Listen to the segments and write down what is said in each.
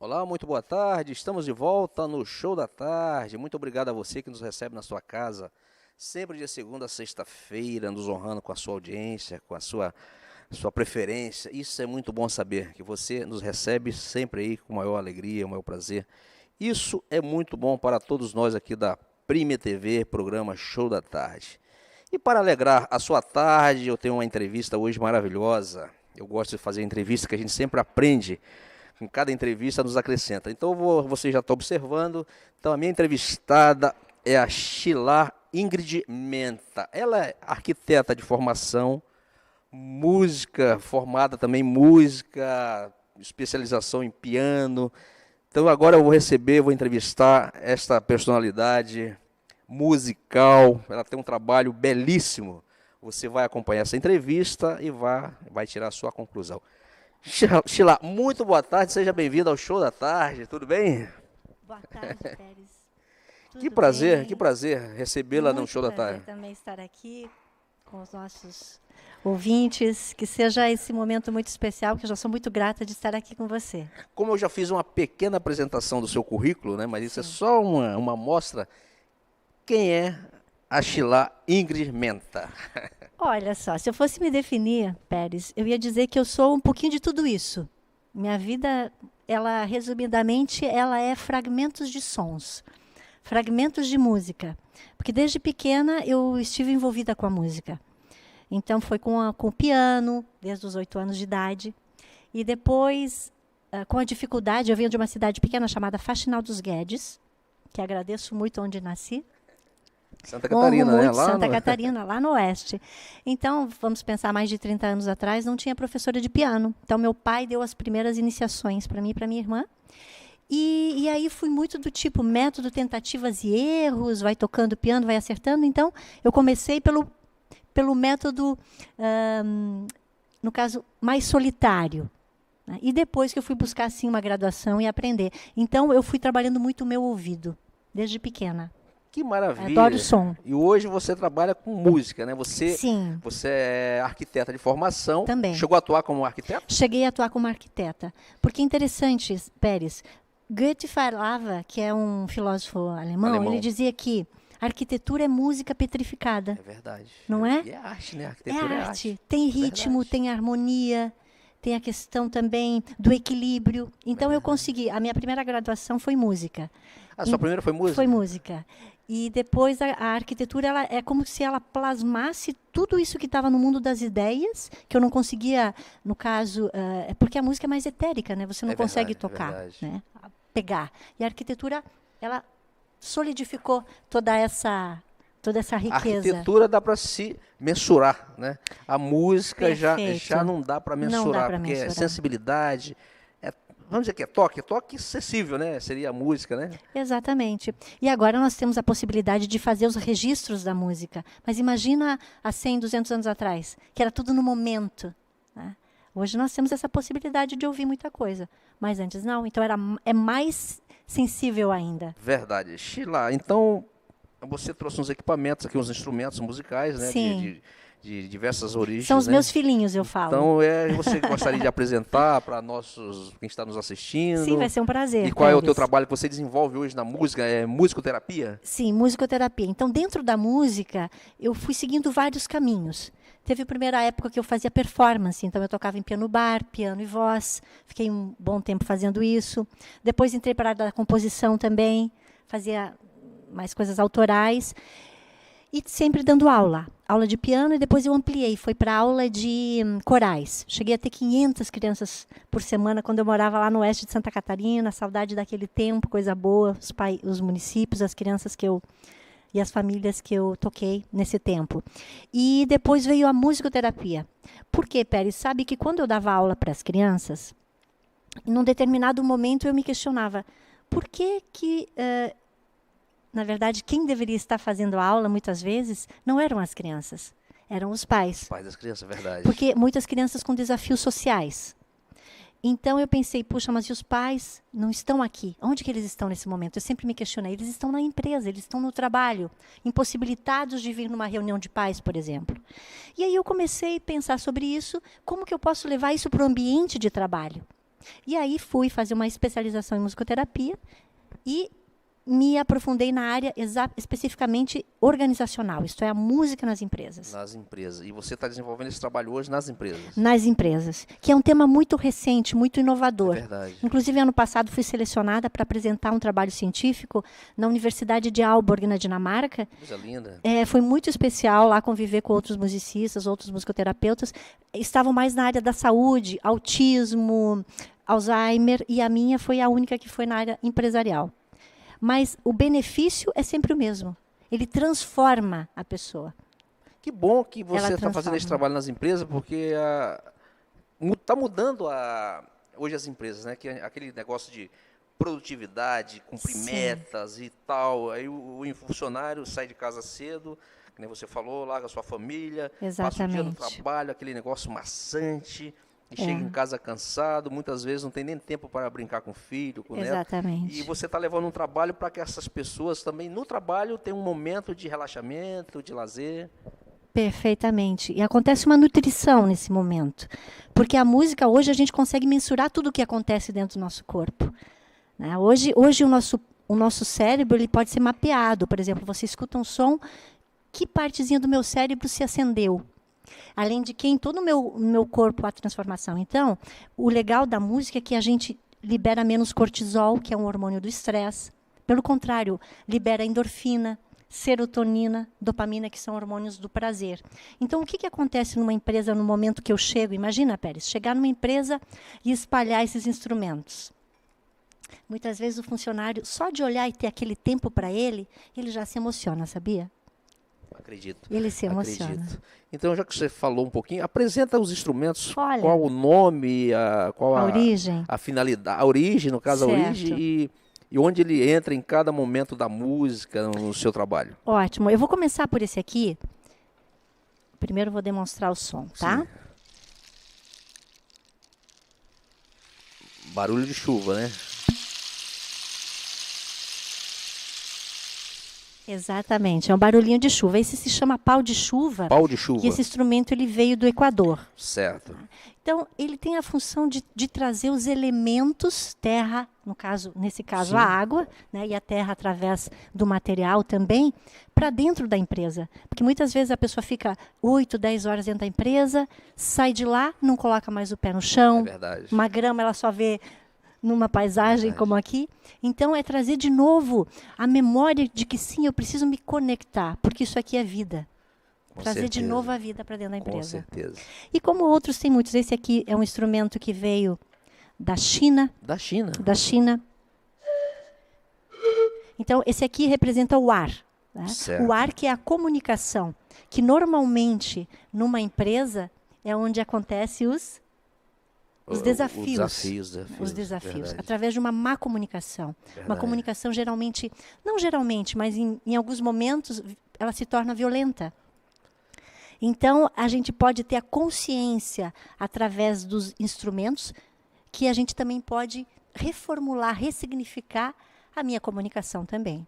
Olá, muito boa tarde. Estamos de volta no Show da Tarde. Muito obrigado a você que nos recebe na sua casa, sempre de segunda a sexta-feira, nos honrando com a sua audiência, com a sua preferência. Isso é muito bom saber, que você nos recebe sempre aí com maior alegria, maior prazer. Isso é muito bom para todos nós aqui da Prime TV, programa Show da Tarde. E para alegrar a sua tarde, eu tenho uma entrevista hoje maravilhosa. Eu gosto de fazer entrevista que a gente sempre aprende. Em cada entrevista nos acrescenta. Então você já está observando. Então a minha entrevistada é a Sheila Ingrid Menta. Ela é arquiteta de formação, música, formada também em música, especialização em piano. Então agora eu vou entrevistar esta personalidade musical. Ela tem um trabalho belíssimo. Você vai acompanhar essa entrevista e vai tirar a sua conclusão. Sheila, muito boa tarde, seja bem-vinda ao Show da Tarde, tudo bem? Boa tarde, Pérez. Que Tudo prazer, bem? que prazer recebê-la no Muito Show da prazer Tarde. também estar aqui com os nossos ouvintes, que seja esse momento muito especial, que eu já sou muito grata de estar aqui com você. Como eu já fiz uma pequena apresentação do seu currículo, né, mas isso é Sim. só uma amostra, quem é a Sheila Ingrid Menta? Olha só, se eu fosse me definir, Pérez, eu ia dizer que eu sou um pouquinho de tudo isso. Minha vida, ela, resumidamente, ela é fragmentos de sons, fragmentos de música. Porque desde pequena eu estive envolvida com a música. Então foi com o piano, desde os 8 anos de idade. E depois, com a dificuldade, eu venho de uma cidade pequena chamada Faxinal dos Guedes, que agradeço muito onde nasci. Santa Catarina, né? Muito Santa Catarina, lá no oeste. Então, vamos pensar, mais de 30 anos atrás, não tinha professora de piano. Então, meu pai deu as primeiras iniciações para mim e para minha irmã. E aí fui muito do tipo método tentativas e erros, vai tocando piano, vai acertando. Então, eu comecei pelo método, no caso, mais solitário. Né? E depois que eu fui buscar, assim, uma graduação e aprender. Então, eu fui trabalhando muito o meu ouvido, desde pequena. Que maravilha. Adoro o som. E hoje você trabalha com música, né? Sim. Você é arquiteta de formação. Também. Chegou a atuar como arquiteta? Cheguei a atuar como arquiteta. Porque é interessante, Pérez, Goethe falava, que é um filósofo alemão, ele dizia que a arquitetura é música petrificada. É verdade. Não é? E é arte, né? A arquitetura É arte. Tem ritmo, Verdade. tem harmonia, tem a questão também do equilíbrio. Então eu consegui. A minha primeira graduação foi música. A sua primeira foi música? Foi música. E depois a arquitetura ela é como se ela plasmasse tudo isso que estava no mundo das ideias, que eu não conseguia, no caso, porque a música é mais etérica, né? Você não consegue tocar, né? Pegar. E a arquitetura, ela solidificou toda essa riqueza. A arquitetura dá para se mensurar, né? A música já não dá para mensurar, porque é sensibilidade. Vamos dizer que é toque acessível, né? Seria a música, né? Exatamente. E agora nós temos a possibilidade de fazer os registros da música. Mas imagina há 100, 200 anos atrás, que era tudo no momento. Né? Hoje nós temos essa possibilidade de ouvir muita coisa. Mas antes não. Então é mais sensível ainda. Verdade. Sheila, então você trouxe uns equipamentos aqui, uns instrumentos musicais, né? Sim. De diversas origens. São os né? meus filhinhos, eu falo. Então, você gostaria de apresentar para quem está nos assistindo? Sim, vai ser um prazer. E qual é o teu trabalho que você desenvolve hoje na música? É musicoterapia? Sim, musicoterapia. Então, dentro da música, eu fui seguindo vários caminhos. Teve a primeira época que eu fazia performance, então eu tocava em piano bar, piano e voz. Fiquei um bom tempo fazendo isso. Depois entrei para a área da composição também, fazia mais coisas autorais. E sempre dando aula de piano, e depois eu ampliei, foi para aula de corais. Cheguei a ter 500 crianças por semana quando eu morava lá no oeste de Santa Catarina, saudade daquele tempo, coisa boa, os municípios, as crianças e as famílias que eu toquei nesse tempo. E depois veio a musicoterapia. Por quê, Pérez? Sabe que quando eu dava aula para as crianças, num determinado momento eu me questionava, por que na verdade, quem deveria estar fazendo a aula, muitas vezes, não eram as crianças, eram os pais. Os pais das crianças, verdade. Porque muitas crianças com desafios sociais. Então, eu pensei, puxa, mas e os pais não estão aqui? Onde que eles estão nesse momento? Eu sempre me questionei. Eles estão na empresa, eles estão no trabalho, impossibilitados de vir numa reunião de pais, por exemplo. E aí eu comecei a pensar sobre isso, como que eu posso levar isso para o ambiente de trabalho? E aí fui fazer uma especialização em musicoterapia e me aprofundei na área especificamente organizacional, isto é, a música nas empresas. Nas empresas. E você está desenvolvendo esse trabalho hoje nas empresas. Nas empresas, que é um tema muito recente, muito inovador. É verdade. Inclusive, ano passado, fui selecionada para apresentar um trabalho científico na Universidade de Aalborg, na Dinamarca. Coisa linda. Foi muito especial lá conviver com outros musicistas, outros musicoterapeutas. Estavam mais na área da saúde, autismo, Alzheimer, e a minha foi a única que foi na área empresarial. Mas o benefício é sempre o mesmo. Ele transforma a pessoa. Que bom que você está transforma. fazendo esse trabalho nas empresas, porque está mudando hoje as empresas, né? Que é aquele negócio de produtividade, cumprir Sim. metas e tal. Aí o funcionário sai de casa cedo, que nem você falou, larga a sua família, passa o dia no Exatamente. trabalho, aquele negócio maçante, e chega em casa cansado, muitas vezes não tem nem tempo para brincar com o filho, com o neto. Exatamente. E você está levando um trabalho para que essas pessoas também, no trabalho, tenham um momento de relaxamento, de lazer. Perfeitamente. E acontece uma nutrição nesse momento. Porque a música, hoje, a gente consegue mensurar tudo o que acontece dentro do nosso corpo. Né? Hoje o nosso cérebro ele pode ser mapeado. Por exemplo, você escuta um som, que partezinha do meu cérebro se acendeu? Além de que em todo o meu corpo há transformação. Então, o legal da música é que a gente libera menos cortisol, que é um hormônio do estresse. Pelo contrário, libera endorfina, serotonina, dopamina, que são hormônios do prazer. Então, o que acontece numa empresa no momento que eu chego? Imagina, Pérez, chegar numa empresa e espalhar esses instrumentos. Muitas vezes o funcionário, só de olhar e ter aquele tempo para ele já se emociona, sabia? Acredito. Ele se emociona. Acredito. Então, já que você falou um pouquinho, apresenta os instrumentos, Olha, qual o nome, qual a origem. a finalidade, a origem, no caso, Certo. a origem e onde ele entra em cada momento da música no seu trabalho. Ótimo. Eu vou começar por esse aqui. Primeiro eu vou demonstrar o som, tá? Sim. Barulho de chuva, né? Exatamente, é um barulhinho de chuva. Esse se chama pau de chuva. Pau de chuva. E esse instrumento ele veio do Equador. Certo. Então, ele tem a função de trazer os elementos, terra, nesse caso, Sim. a água, né, e a terra através do material também, para dentro da empresa. Porque muitas vezes a pessoa fica 8, 10 horas dentro da empresa, sai de lá, não coloca mais o pé no chão. É verdade. Uma grama ela só vê numa paisagem como aqui. Então, é trazer de novo a memória de que sim, eu preciso me conectar, porque isso aqui é vida. Com Trazer de certeza. novo a vida para dentro da Com empresa. certeza. E como outros tem muitos, esse aqui é um instrumento que veio da China. Da China. Da China. Então, esse aqui representa o ar. Né? Certo. O ar que é a comunicação, que normalmente, numa empresa, é onde acontecem os desafios. Os desafios. Verdade. Através de uma má comunicação. Verdade. Uma comunicação geralmente, não geralmente, mas em alguns momentos, ela se torna violenta. Então, a gente pode ter a consciência, através dos instrumentos, que a gente também pode reformular, ressignificar a minha comunicação também.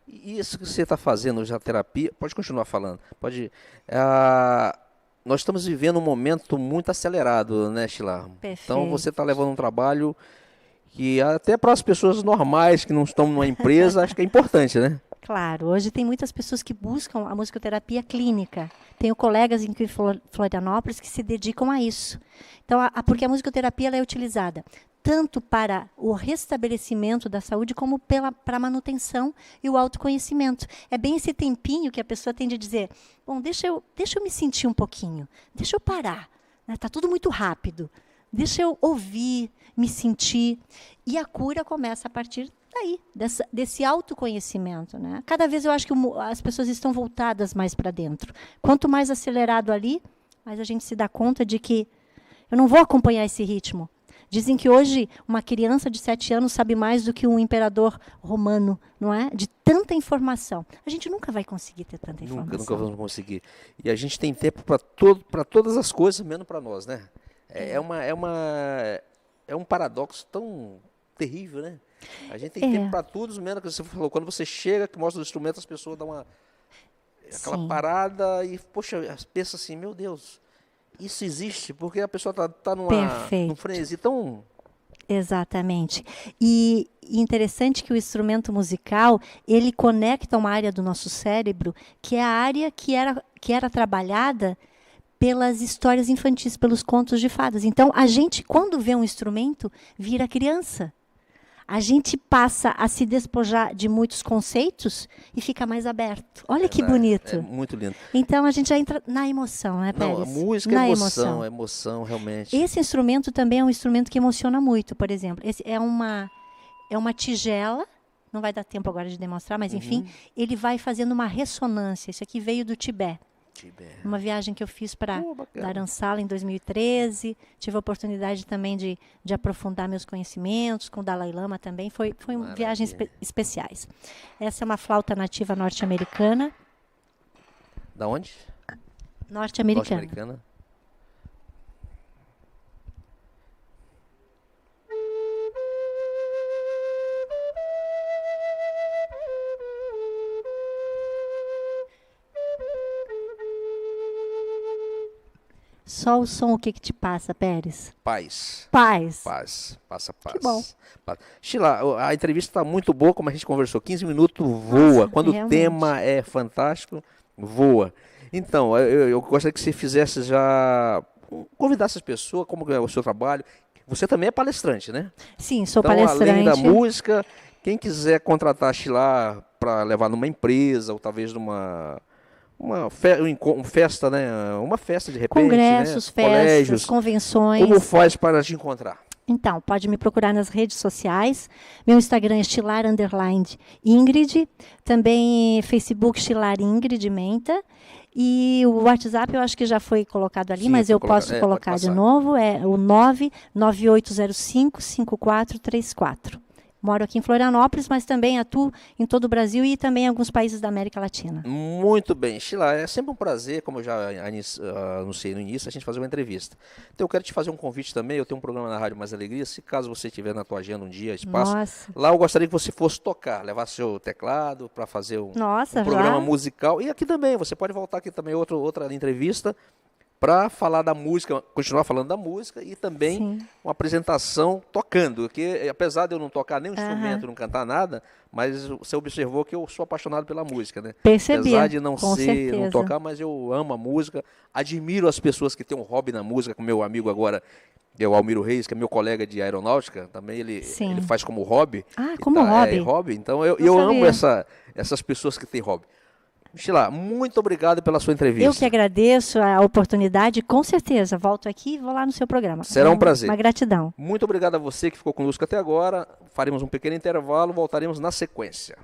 E isso que você está fazendo hoje, a terapia, pode continuar falando. Nós estamos vivendo um momento muito acelerado, né, Sheila? Perfeito. Então, você está levando um trabalho que até para as pessoas normais que não estão numa empresa, acho que é importante, né? Claro, hoje tem muitas pessoas que buscam a musicoterapia clínica. Tenho colegas em Florianópolis que se dedicam a isso. Então, porque a musicoterapia ela é utilizada tanto para o restabelecimento da saúde como para a manutenção e o autoconhecimento. É bem esse tempinho que a pessoa tem de dizer, bom, deixa eu me sentir um pouquinho, deixa eu parar, está tudo muito rápido, deixa eu ouvir, me sentir. E a cura começa a partir daí, desse autoconhecimento. Né? Cada vez eu acho que as pessoas estão voltadas mais para dentro. Quanto mais acelerado ali, mais a gente se dá conta de que eu não vou acompanhar esse ritmo. Dizem que hoje uma criança de 7 anos sabe mais do que um imperador romano, não é? De tanta informação. A gente nunca vai conseguir ter tanta informação. Nunca vamos conseguir. E a gente tem tempo para todas as coisas, menos para nós, né? É um paradoxo tão terrível, né? A gente tem tempo para tudo, menos que você falou. Quando você chega, que mostra os instrumentos, as pessoas dão aquela parada e, poxa, pensa assim, meu Deus, isso existe, porque a pessoa está num frenesi tão Exatamente. E interessante que o instrumento musical, ele conecta uma área do nosso cérebro, que é a área que era trabalhada pelas histórias infantis, pelos contos de fadas. Então, a gente, quando vê um instrumento, vira criança. A gente passa a se despojar de muitos conceitos e fica mais aberto. Olha que bonito. É muito lindo. Então, a gente já entra na emoção, né, Pérez? Não, a música na é emoção, é emoção, realmente. Esse instrumento também é um instrumento que emociona muito, por exemplo. Esse é uma tigela, não vai dar tempo agora de demonstrar, mas enfim, ele vai fazendo uma ressonância. Isso aqui veio do Tibete. Uma viagem que eu fiz para Dharamsala em 2013. Tive a oportunidade também de aprofundar meus conhecimentos com o Dalai Lama também. Foi viagens especiais. Essa é uma flauta nativa norte-americana. Da onde? Norte-americana. Norte-americana. Só o som, o que te passa, Pérez? Paz. Paz. Passa paz. Que bom. Sheila, a entrevista está muito boa, como a gente conversou. 15 minutos voa. Nossa, quando realmente. o tema é fantástico, voa. Então, eu gostaria que você fizesse já... Convidasse as pessoas, como é o seu trabalho. Você também é palestrante, né? Sim, sou então, palestrante. Além da música, quem quiser contratar a Sheila para levar numa empresa, ou talvez numa... Uma festa, né? Uma festa de repente, Congressos, né? festas, Colégios. convenções. Como faz para te encontrar? Então, pode me procurar nas redes sociais. Meu Instagram é estilar_Ingrid. Também Facebook Estilar Ingrid Menta. E o WhatsApp eu acho que já foi colocado ali, mas eu posso colocar de novo. É o 99805-5434. Moro aqui em Florianópolis, mas também atuo em todo o Brasil e também em alguns países da América Latina. Muito bem. Sheila, é sempre um prazer, como eu já anunciei no início, a gente fazer uma entrevista. Então eu quero te fazer um convite também, eu tenho um programa na Rádio Mais Alegria, se caso você tiver na tua agenda um dia, espaço, lá eu gostaria que você fosse tocar, levar seu teclado para fazer um programa musical. E aqui também, você pode voltar aqui também, outra entrevista, para falar da música, continuar falando da música e também uma apresentação tocando, porque apesar de eu não tocar nenhum instrumento, não cantar nada, mas você observou que eu sou apaixonado pela música, né? Percebi, apesar de não tocar, mas eu amo a música, admiro as pessoas que têm um hobby na música, como meu amigo agora, é o Almiro Reis, que é meu colega de aeronáutica, também ele faz como hobby. Ah, como hobby? Hobby, então eu amo essas pessoas que têm hobby. Sheila, muito obrigado pela sua entrevista. Eu que agradeço a oportunidade, com certeza. Volto aqui e vou lá no seu programa. Será um prazer. Uma gratidão. Muito obrigado a você que ficou conosco até agora. Faremos um pequeno intervalo, voltaremos na sequência.